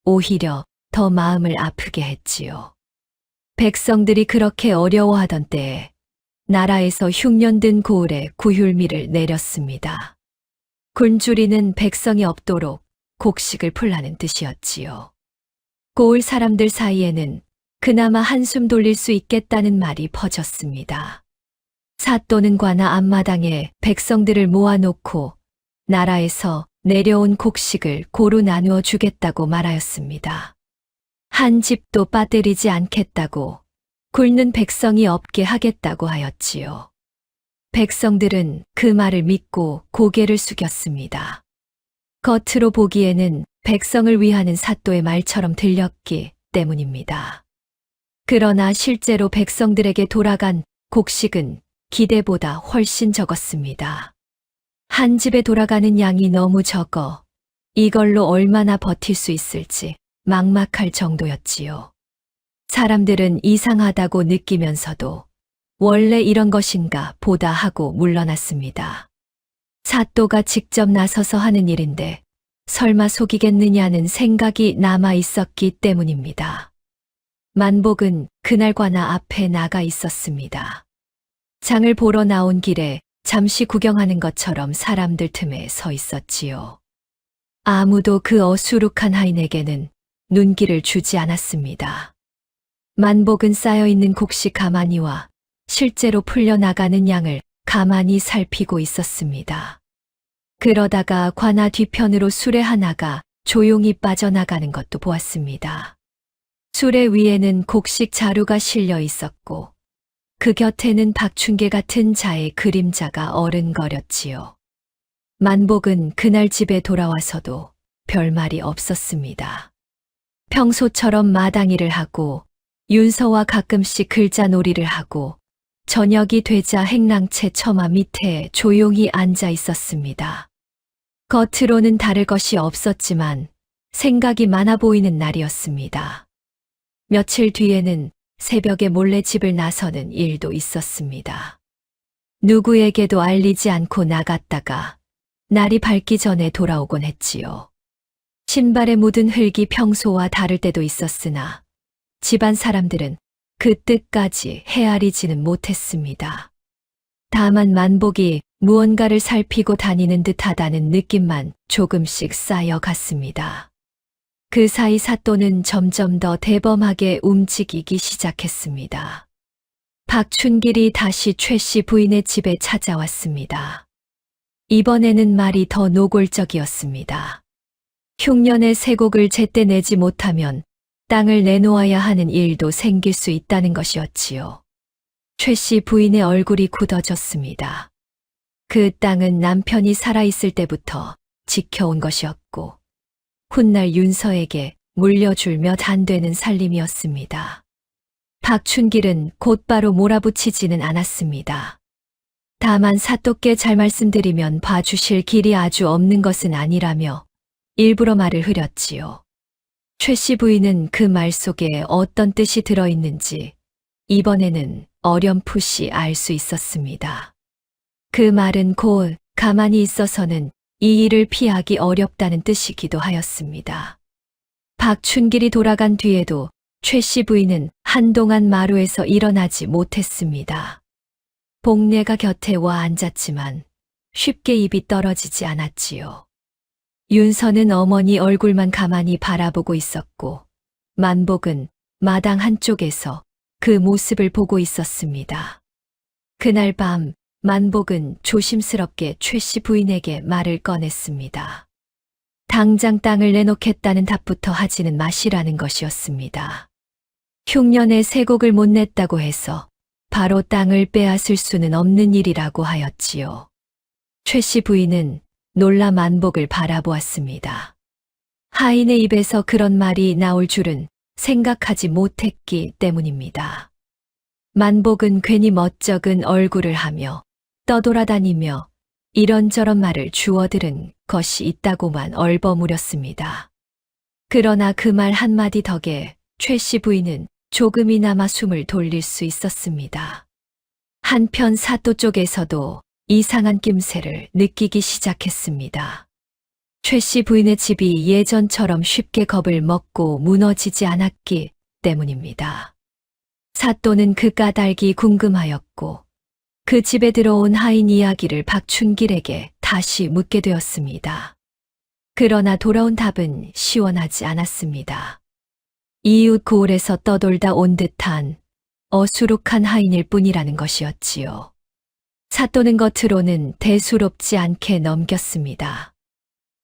오히려 더 마음을 아프게 했지요. 백성들이 그렇게 어려워하던 때에 나라에서 흉년든 고을에 구휼미를 내렸습니다. 굶주리는 백성이 없도록 곡식을 풀라는 뜻이었지요. 고을 사람들 사이에는 그나마 한숨 돌릴 수 있겠다는 말이 퍼졌습니다. 사또는 관아 앞마당에 백성들을 모아놓고 나라에서 내려온 곡식을 고루 나누어 주겠다고 말하였습니다. 한 집도 빠뜨리지 않겠다고, 굶는 백성이 없게 하겠다고 하였지요. 백성들은 그 말을 믿고 고개를 숙였습니다. 겉으로 보기에는 백성을 위하는 사또의 말처럼 들렸기 때문입니다. 그러나 실제로 백성들에게 돌아간 곡식은 기대보다 훨씬 적었습니다. 한 집에 돌아가는 양이 너무 적어 이걸로 얼마나 버틸 수 있을지 막막할 정도였지요. 사람들은 이상하다고 느끼면서도 원래 이런 것인가 보다 하고 물러났습니다. 사또가 직접 나서서 하는 일인데 설마 속이겠느냐는 생각이 남아 있었기 때문입니다. 만복은 그날 관아 앞에 나가 있었습니다. 장을 보러 나온 길에 잠시 구경하는 것처럼 사람들 틈에 서 있었지요. 아무도 그 어수룩한 하인에게는 눈길을 주지 않았습니다. 만복은 쌓여있는 곡식 가마니와 실제로 풀려나가는 양을 가만히 살피고 있었습니다. 그러다가 관아 뒤편으로 수레 하나가 조용히 빠져나가는 것도 보았습니다. 수레 위에는 곡식 자루가 실려 있었고 그 곁에는 박춘계 같은 자의 그림자가 어른거렸지요. 만복은 그날 집에 돌아와서도 별말이 없었습니다. 평소처럼 마당일을 하고 윤서와 가끔씩 글자놀이를 하고 저녁이 되자 행랑채 처마 밑에 조용히 앉아 있었습니다. 겉으로는 다를 것이 없었지만 생각이 많아 보이는 날이었습니다. 며칠 뒤에는 새벽에 몰래 집을 나서는 일도 있었습니다. 누구에게도 알리지 않고 나갔다가 날이 밝기 전에 돌아오곤 했지요. 신발에 묻은 흙이 평소와 다를 때도 있었으나 집안 사람들은 그 뜻까지 헤아리지는 못했습니다. 다만 만복이 무언가를 살피고 다니는 듯하다는 느낌만 조금씩 쌓여갔습니다. 그 사이 사또는 점점 더 대범하게 움직이기 시작했습니다. 박춘길이 다시 최 씨 부인의 집에 찾아왔습니다. 이번에는 말이 더 노골적이었습니다. 흉년의 세곡을 제때 내지 못하면 땅을 내놓아야 하는 일도 생길 수 있다는 것이었지요. 최 씨 부인의 얼굴이 굳어졌습니다. 그 땅은 남편이 살아있을 때부터 지켜온 것이었고 훗날 윤서에게 물려줄 몇 안 되는 살림이었습니다. 박춘길은 곧바로 몰아붙이지는 않았습니다. 다만 사또께 잘 말씀드리면 봐주실 길이 아주 없는 것은 아니라며 일부러 말을 흐렸지요. 최 씨 부인은 그 말 속에 어떤 뜻이 들어있는지 이번에는 어렴풋이 알 수 있었습니다. 그 말은 곧 가만히 있어서는 이 일을 피하기 어렵다는 뜻이기도 하였습니다. 박춘길이 돌아간 뒤에도 최 씨 부인은 한동안 마루에서 일어나지 못했습니다. 복례가 곁에 와 앉았지만 쉽게 입이 떨어지지 않았지요. 윤서는 어머니 얼굴만 가만히 바라보고 있었고 만복은 마당 한쪽에서 그 모습을 보고 있었습니다. 그날 밤 만복은 조심스럽게 최 씨 부인에게 말을 꺼냈습니다. 당장 땅을 내놓겠다는 답부터 하지는 마시라는 것이었습니다. 흉년에 세곡을 못 냈다고 해서 바로 땅을 빼앗을 수는 없는 일이라고 하였지요. 최 씨 부인은 놀라 만복을 바라보았습니다. 하인의 입에서 그런 말이 나올 줄은 생각하지 못했기 때문입니다. 만복은 괜히 멋쩍은 얼굴을 하며 떠돌아다니며 이런저런 말을 주워들은 것이 있다고만 얼버무렸습니다. 그러나 그 말 한마디 덕에 최 씨 부인은 조금이나마 숨을 돌릴 수 있었습니다. 한편 사또 쪽에서도 이상한 낌새를 느끼기 시작했습니다. 최 씨 부인의 집이 예전처럼 쉽게 겁을 먹고 무너지지 않았기 때문입니다. 사또는 그 까닭이 궁금하였고 그 집에 들어온 하인 이야기를 박춘길에게 다시 묻게 되었습니다. 그러나 돌아온 답은 시원하지 않았습니다. 이웃 고을에서 떠돌다 온 듯한 어수룩한 하인일 뿐이라는 것이었지요. 사또는 겉으로는 대수롭지 않게 넘겼습니다.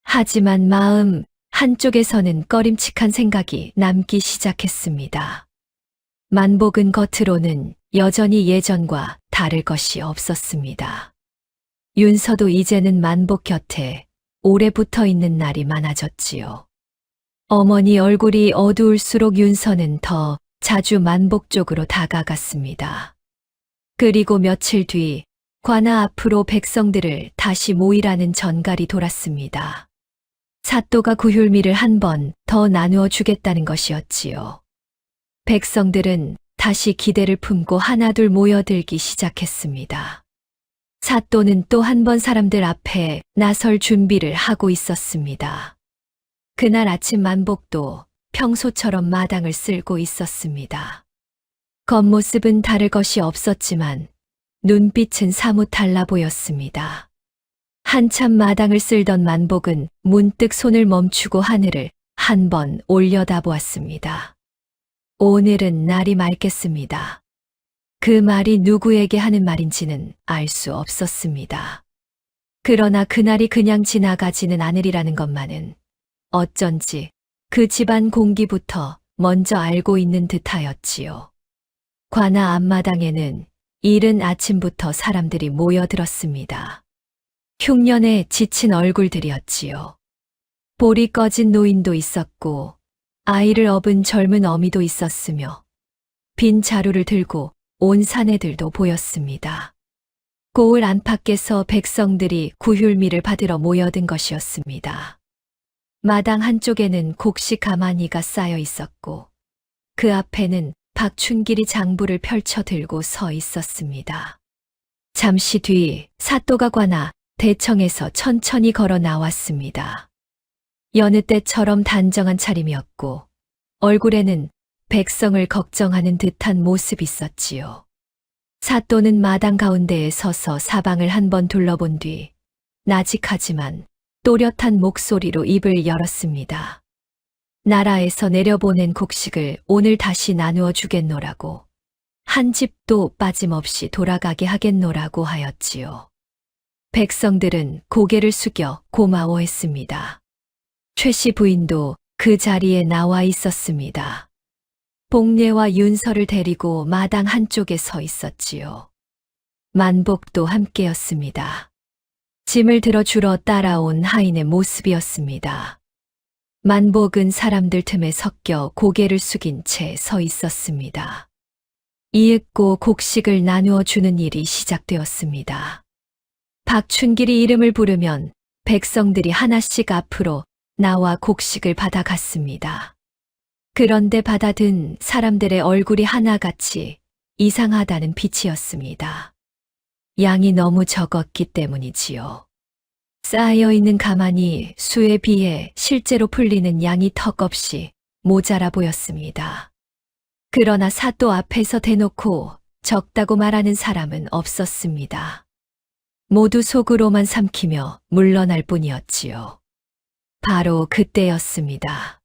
하지만 마음 한쪽에서는 꺼림칙한 생각이 남기 시작했습니다. 만복은 겉으로는 여전히 예전과 다를 것이 없었습니다. 윤서도 이제는 만복 곁에 오래 붙어 있는 날이 많아졌지요. 어머니 얼굴이 어두울수록 윤서는 더 자주 만복 쪽으로 다가갔습니다. 그리고 며칠 뒤 관아 앞으로 백성들을 다시 모이라는 전갈이 돌았습니다. 사또가 구휼미를 한 번 더 나누어 주겠다는 것이었지요. 백성들은 다시 기대를 품고 하나둘 모여들기 시작했습니다. 사또는 또 한 번 사람들 앞에 나설 준비를 하고 있었습니다. 그날 아침 만복도 평소처럼 마당을 쓸고 있었습니다. 겉모습은 다를 것이 없었지만 눈빛은 사뭇 달라 보였습니다. 한참 마당을 쓸던 만복은 문득 손을 멈추고 하늘을 한번 올려다보았습니다. 오늘은 날이 맑겠습니다. 그 말이 누구에게 하는 말인지는 알 수 없었습니다. 그러나 그날이 그냥 지나가지는 않으리라는 것만은 어쩐지 그 집안 공기부터 먼저 알고 있는 듯하였지요. 관아 앞마당에는 이른 아침부터 사람들이 모여들었습니다. 흉년에 지친 얼굴들이었지요. 볼이 꺼진 노인도 있었고 아이를 업은 젊은 어미도 있었으며 빈 자루를 들고 온 사내들도 보였습니다. 고을 안팎에서 백성들이 구휼미를 받으러 모여든 것이었습니다. 마당 한쪽에는 곡식 가마니가 쌓여 있었고 그 앞에는 박춘길이 장부를 펼쳐 들고 서 있었습니다. 잠시 뒤 사또가 관아 대청에서 천천히 걸어 나왔습니다. 여느 때처럼 단정한 차림이었고 얼굴에는 백성을 걱정하는 듯한 모습이 있었지요. 사또는 마당 가운데에 서서 사방을 한번 둘러본 뒤 나직하지만 또렷한 목소리로 입을 열었습니다. 나라에서 내려보낸 곡식을 오늘 다시 나누어 주겠노라고, 한 집도 빠짐없이 돌아가게 하겠노라고 하였지요. 백성들은 고개를 숙여 고마워했습니다. 최 씨 부인도 그 자리에 나와 있었습니다. 복례와 윤서를 데리고 마당 한쪽에 서 있었지요. 만복도 함께였습니다. 짐을 들어 주러 따라온 하인의 모습이었습니다. 만복은 사람들 틈에 섞여 고개를 숙인 채 서 있었습니다. 이윽고 곡식을 나누어 주는 일이 시작되었습니다. 박춘길이 이름을 부르면 백성들이 하나씩 앞으로 나와 곡식을 받아갔습니다. 그런데 받아든 사람들의 얼굴이 하나같이 이상하다는 빛이었습니다. 양이 너무 적었기 때문이지요. 쌓여있는 가마니 수에 비해 실제로 풀리는 양이 턱없이 모자라 보였습니다. 그러나 사또 앞에서 대놓고 적다고 말하는 사람은 없었습니다. 모두 속으로만 삼키며 물러날 뿐이었지요. 바로 그때였습니다.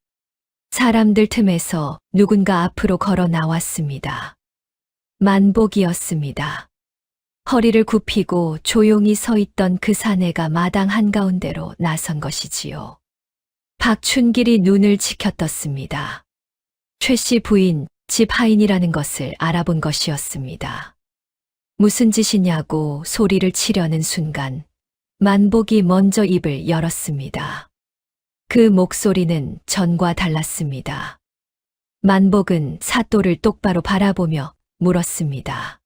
사람들 틈에서 누군가 앞으로 걸어 나왔습니다. 만복이었습니다. 허리를 굽히고 조용히 서 있던 그 사내가 마당 한가운데로 나선 것이지요. 박춘길이 눈을 치켜떴습니다. 최 씨 부인, 집 하인이라는 것을 알아본 것이었습니다. 무슨 짓이냐고 소리를 치려는 순간 만복이 먼저 입을 열었습니다. 그 목소리는 전과 달랐습니다. 만복은 사또를 똑바로 바라보며 물었습니다.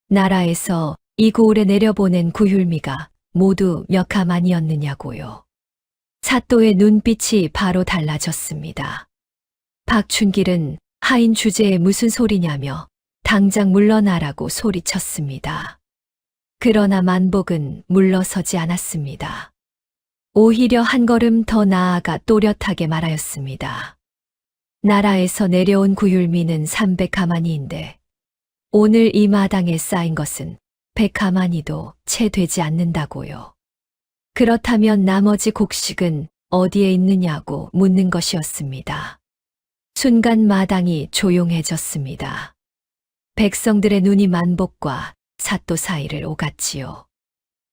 나라에서 이 고을에 내려보낸 구휼미가 모두 몇 가만이었느냐고요. 사또의 눈빛이 바로 달라졌습니다. 박춘길은 하인 주제에 무슨 소리냐며 당장 물러나라고 소리쳤습니다. 그러나 만복은 물러서지 않았습니다. 오히려 한 걸음 더 나아가 또렷하게 말하였습니다. 나라에서 내려온 구휼미는 300가마니인데 오늘 이 마당에 쌓인 것은 100가마니도 채 되지 않는다고요. 그렇다면 나머지 곡식은 어디에 있느냐고 묻는 것이었습니다. 순간 마당이 조용해졌습니다. 백성들의 눈이 만복과 사또 사이를 오갔지요.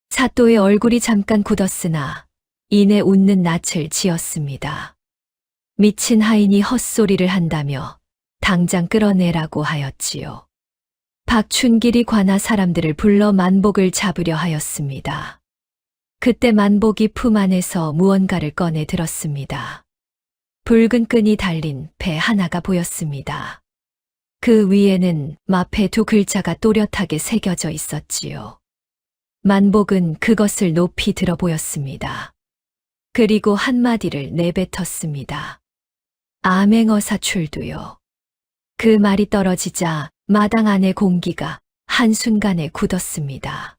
사또의 얼굴이 잠깐 굳었으나 이내 웃는 낯을 지었습니다. 미친 하인이 헛소리를 한다며 당장 끌어내라고 하였지요. 박춘길이 관아 사람들을 불러 만복을 잡으려 하였습니다. 그때 만복이 품 안에서 무언가를 꺼내 들었습니다. 붉은 끈이 달린 배 하나가 보였습니다. 그 위에는 마패 2글자가 또렷하게 새겨져 있었지요. 만복은 그것을 높이 들어 보였습니다. 그리고 한마디를 내뱉었습니다. 암행어사 출두요. 그 말이 떨어지자 마당 안의 공기가 한순간에 굳었습니다.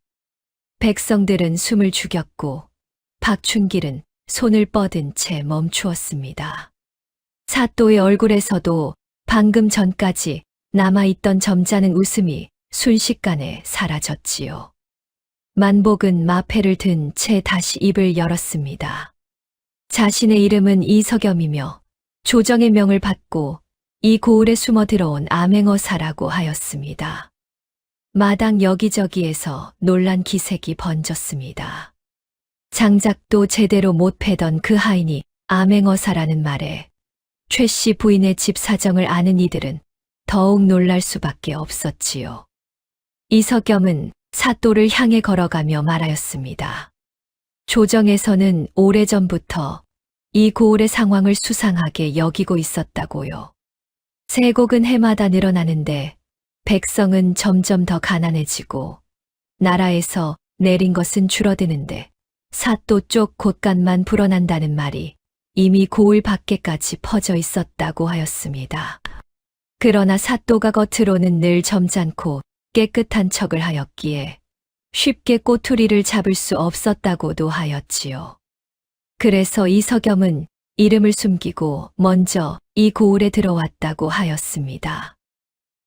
백성들은 숨을 죽였고 박춘길은 손을 뻗은 채 멈추었습니다. 사또의 얼굴에서도 방금 전까지 남아있던 점잖은 웃음이 순식간에 사라졌지요. 만복은 마패를 든 채 다시 입을 열었습니다. 자신의 이름은 이석염이며 조정의 명을 받고 이 고을에 숨어 들어온 암행어사라고 하였습니다. 마당 여기저기에서 놀란 기색이 번졌습니다. 장작도 제대로 못 패던 그 하인이 암행어사라는 말에 최 씨 부인의 집 사정을 아는 이들은 더욱 놀랄 수밖에 없었지요. 이석염은 사또를 향해 걸어가며 말하였습니다. 조정에서는 오래전부터 이 고을의 상황을 수상하게 여기고 있었다고요. 세곡은 해마다 늘어나는데 백성은 점점 더 가난해지고 나라에서 내린 것은 줄어드는데 사또 쪽 곳간만 불어난다는 말이 이미 고을 밖에까지 퍼져 있었다고 하였습니다. 그러나 사또가 겉으로는 늘 점잖고 깨끗한 척을 하였기에 쉽게 꼬투리를 잡을 수 없었다고도 하였지요. 그래서 이석염은 이름을 숨기고 먼저 이 고을에 들어왔다고 하였습니다.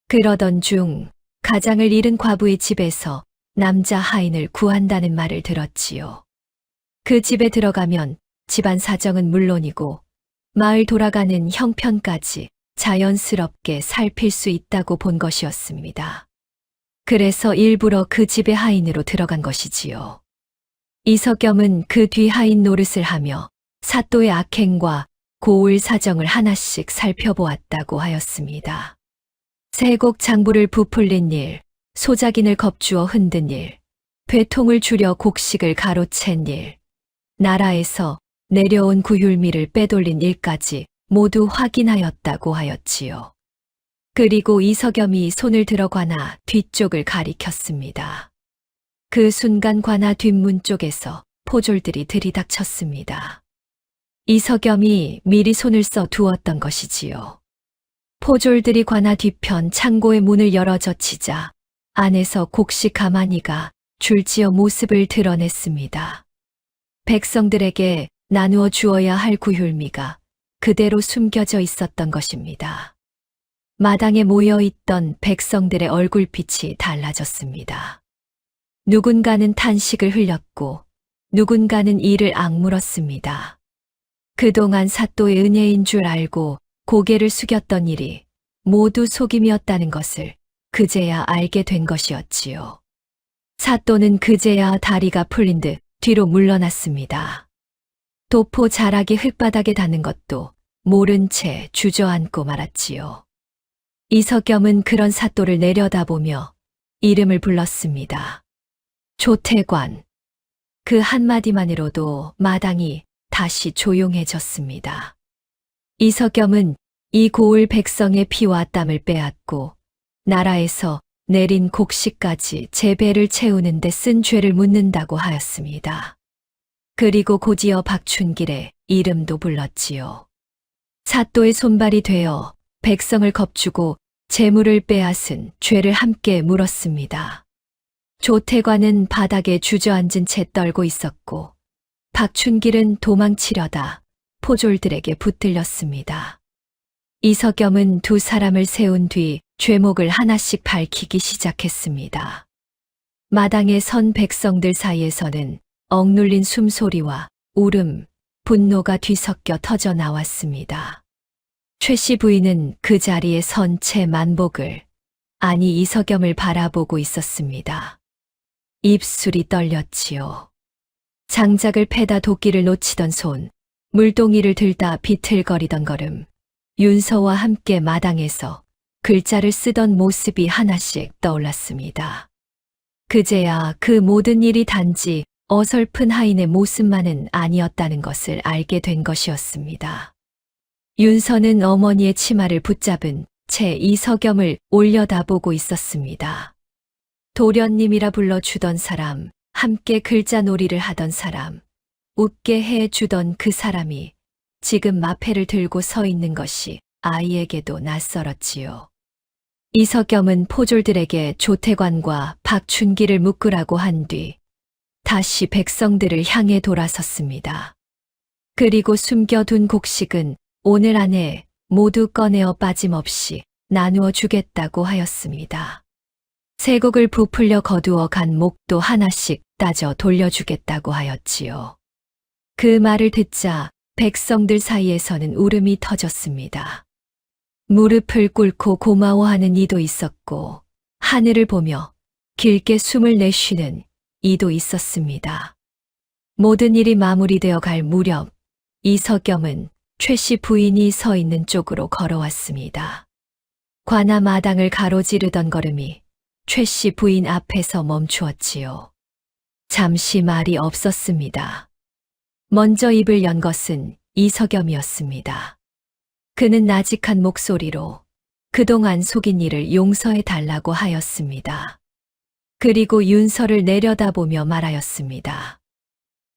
그러던 중 가장을 잃은 과부의 집에서 남자 하인을 구한다는 말을 들었지요. 그 집에 들어가면 집안 사정은 물론이고 마을 돌아가는 형편까지 자연스럽게 살필 수 있다고 본 것이었습니다. 그래서 일부러 그 집의 하인으로 들어간 것이지요. 이석염은 그 뒤 하인 노릇을 하며 사또의 악행과 고을 사정을 하나씩 살펴보았다고 하였습니다. 세곡 장부를 부풀린 일, 소작인을 겁주어 흔든 일, 배통을 줄여 곡식을 가로챈 일, 나라에서 내려온 구휼미를 빼돌린 일까지 모두 확인하였다고 하였지요. 그리고 이석염이 손을 들어 관아 뒤쪽을 가리켰습니다. 그 순간 관아 뒷문 쪽에서 포졸들이 들이닥쳤습니다. 이석염이 미리 손을 써 두었던 것이지요. 포졸들이 관아 뒤편 창고의 문을 열어 젖히자 안에서 곡식 가마니가 줄지어 모습을 드러냈습니다. 백성들에게 나누어 주어야 할 구휼미가 그대로 숨겨져 있었던 것입니다. 마당에 모여 있던 백성들의 얼굴빛이 달라졌습니다. 누군가는 탄식을 흘렸고 누군가는 이를 악물었습니다. 그동안 사또의 은혜인 줄 알고 고개를 숙였던 일이 모두 속임이었다는 것을 그제야 알게 된 것이었지요. 사또는 그제야 다리가 풀린 듯 뒤로 물러났습니다. 도포 자락이 흙바닥에 닿는 것도 모른 채 주저앉고 말았지요. 이석염은 그런 사또를 내려다보며 이름을 불렀습니다. 조태관. 그 한마디만으로도 마당이 다시 조용해졌습니다. 이석염은 이 고을 백성의 피와 땀을 빼앗고 나라에서 내린 곡식까지 제 배를 채우는 데 쓴 죄를 묻는다고 하였습니다. 그리고 곧이어 박춘길의 이름도 불렀지요. 사또의 손발이 되어 백성을 겁주고 재물을 빼앗은 죄를 함께 물었습니다. 조태관은 바닥에 주저앉은 채 떨고 있었고 박춘길은 도망치려다 포졸들에게 붙들렸습니다. 이석염은 두 사람을 세운 뒤 죄목을 하나씩 밝히기 시작했습니다. 마당에 선 백성들 사이에서는 억눌린 숨소리와 울음, 분노가 뒤섞여 터져 나왔습니다. 최 씨 부인은 그 자리에 선 채 만복을, 아니 이석염을 바라보고 있었습니다. 입술이 떨렸지요. 장작을 패다 도끼를 놓치던 손, 물동이를 들다 비틀거리던 걸음, 윤서와 함께 마당에서 글자를 쓰던 모습이 하나씩 떠올랐습니다. 그제야 그 모든 일이 단지 어설픈 하인의 모습만은 아니었다는 것을 알게 된 것이었습니다. 윤서는 어머니의 치마를 붙잡은 채 이석염을 올려다보고 있었습니다. 도련님이라 불러주던 사람, 함께 글자놀이를 하던 사람, 웃게 해주던 그 사람이 지금 마패를 들고 서 있는 것이 아이에게도 낯설었지요. 이석염은 포졸들에게 조태관과 박춘기를 묶으라고 한 뒤 다시 백성들을 향해 돌아섰습니다. 그리고 숨겨둔 곡식은 오늘 안에 모두 꺼내어 빠짐없이 나누어 주겠다고 하였습니다. 쇠곡을 부풀려 거두어 간 목도 하나씩 따져 돌려주겠다고 하였지요. 그 말을 듣자 백성들 사이에서는 울음이 터졌습니다. 무릎을 꿇고 고마워하는 이도 있었고 하늘을 보며 길게 숨을 내쉬는 이도 있었습니다. 모든 일이 마무리되어 갈 무렵 이석염은 최 씨 부인이 서 있는 쪽으로 걸어왔습니다. 관아 마당을 가로지르던 걸음이 최 씨 부인 앞에서 멈추었지요. 잠시 말이 없었습니다. 먼저 입을 연 것은 이석염이었습니다. 그는 나직한 목소리로 그동안 속인 일을 용서해 달라고 하였습니다. 그리고 윤서를 내려다보며 말하였습니다.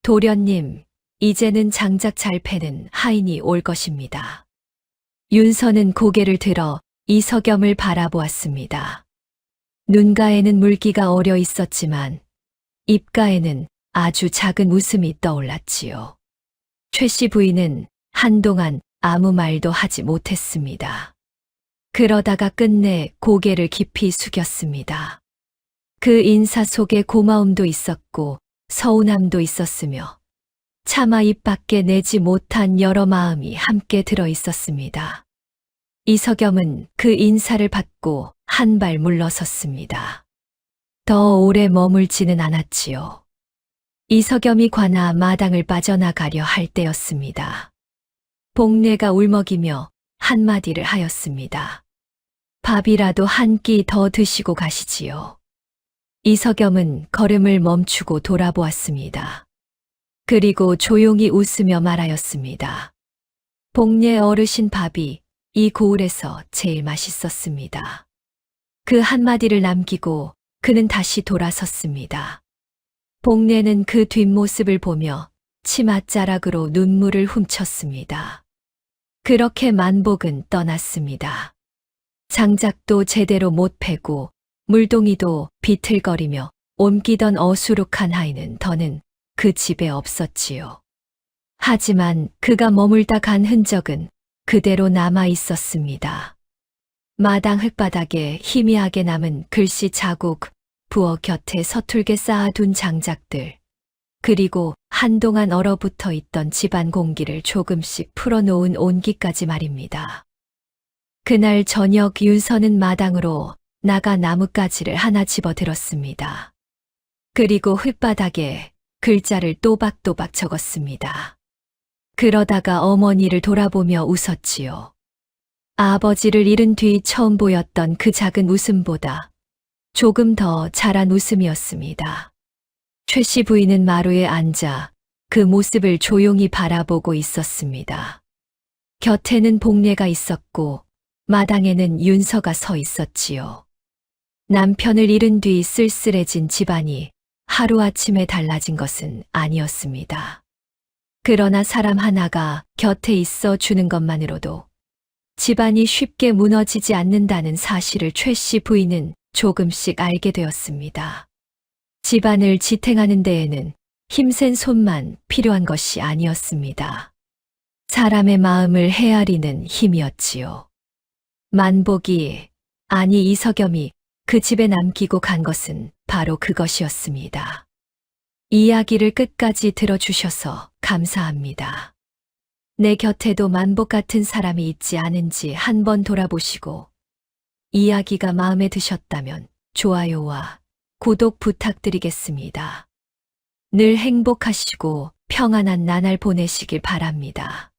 도련님, 이제는 장작 잘 패는 하인이 올 것입니다. 윤서는 고개를 들어 이석염을 바라보았습니다. 눈가에는 물기가 어려 있었지만 입가에는 아주 작은 웃음이 떠올랐지요. 최 씨 부인은 한동안 아무 말도 하지 못했습니다. 그러다가 끝내 고개를 깊이 숙였습니다. 그 인사 속에 고마움도 있었고 서운함도 있었으며 차마 입 밖에 내지 못한 여러 마음이 함께 들어 있었습니다. 이석염은 그 인사를 받고 한 발 물러섰습니다. 더 오래 머물지는 않았지요. 이석염이 관아 마당을 빠져나가려 할 때였습니다. 복례가 울먹이며 한마디를 하였습니다. 밥이라도 한 끼 더 드시고 가시지요. 이석염은 걸음을 멈추고 돌아보았습니다. 그리고 조용히 웃으며 말하였습니다. 복례 어르신 밥이 이 고을에서 제일 맛있었습니다. 그 한마디를 남기고 그는 다시 돌아섰습니다. 복례는 그 뒷모습을 보며 치맛자락으로 눈물을 훔쳤습니다. 그렇게 만복은 떠났습니다. 장작도 제대로 못 패고 물동이도 비틀거리며 옮기던 어수룩한 하인은 더는 그 집에 없었지요. 하지만 그가 머물다 간 흔적은 그대로 남아 있었습니다. 마당 흙바닥에 희미하게 남은 글씨 자국, 부엌 곁에 서툴게 쌓아둔 장작들, 그리고 한동안 얼어붙어 있던 집안 공기를 조금씩 풀어놓은 온기까지 말입니다. 그날 저녁 윤서는 마당으로 나가 나뭇가지를 하나 집어들었습니다. 그리고 흙바닥에 글자를 또박또박 적었습니다. 그러다가 어머니를 돌아보며 웃었지요. 아버지를 잃은 뒤 처음 보였던 그 작은 웃음보다 조금 더 자란 웃음이었습니다. 최 씨 부인은 마루에 앉아 그 모습을 조용히 바라보고 있었습니다. 곁에는 복례가 있었고 마당에는 윤서가 서 있었지요. 남편을 잃은 뒤 쓸쓸해진 집안이 하루아침에 달라진 것은 아니었습니다. 그러나 사람 하나가 곁에 있어 주는 것만으로도 집안이 쉽게 무너지지 않는다는 사실을 최 씨 부인은 조금씩 알게 되었습니다. 집안을 지탱하는 데에는 힘센 손만 필요한 것이 아니었습니다. 사람의 마음을 헤아리는 힘이었지요. 만복이, 아니 이석염이 그 집에 남기고 간 것은 바로 그것이었습니다. 이야기를 끝까지 들어주셔서 감사합니다. 내 곁에도 만복 같은 사람이 있지 않은지 한번 돌아보시고 이야기가 마음에 드셨다면 좋아요와 구독 부탁드리겠습니다. 늘 행복하시고 평안한 나날 보내시길 바랍니다.